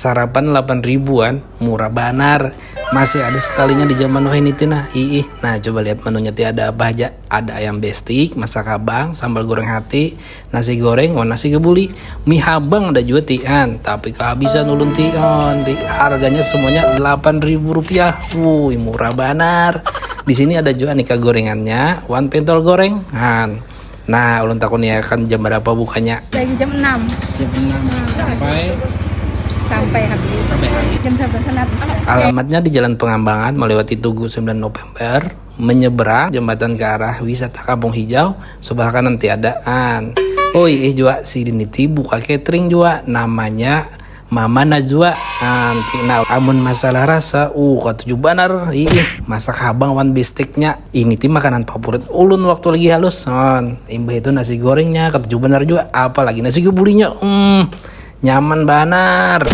sarapan 8 ribuan, murah banar. Masih ada sekalinya di zaman ini tina. Nah coba lihat menunya ada apa aja. Ada ayam bestik, masak abang, sambal goreng hati, nasi goreng, nasi kebuli, mie habang ada juga tian. Tapi kehabisan ulun tion. Harganya semuanya 8.000 rupiah. Wuih murah banar. Di sini ada juga aneka gorengannya, one pentol goreng. Nah, ulun takut ya kan jam berapa bukanya? Lagi jam 6. Jam 6 sampai habis. Jam 11 Alamatnya di Jalan Pengambangan melewati Tugu 9 November, menyeberang jembatan ke arah wisata Kampung Hijau, sebelah kanan tiadaan. Juga si Diniti buka catering juga, namanya Mama Najwa. Nanti amun masalah rasa katuju banar. Masak habang one bistiknya. Ini ti makanan favorit ulun waktu lagi halus. Imbah itu nasi gorengnya katuju banar juga, apalagi nasi kebulinya. Nyaman banar.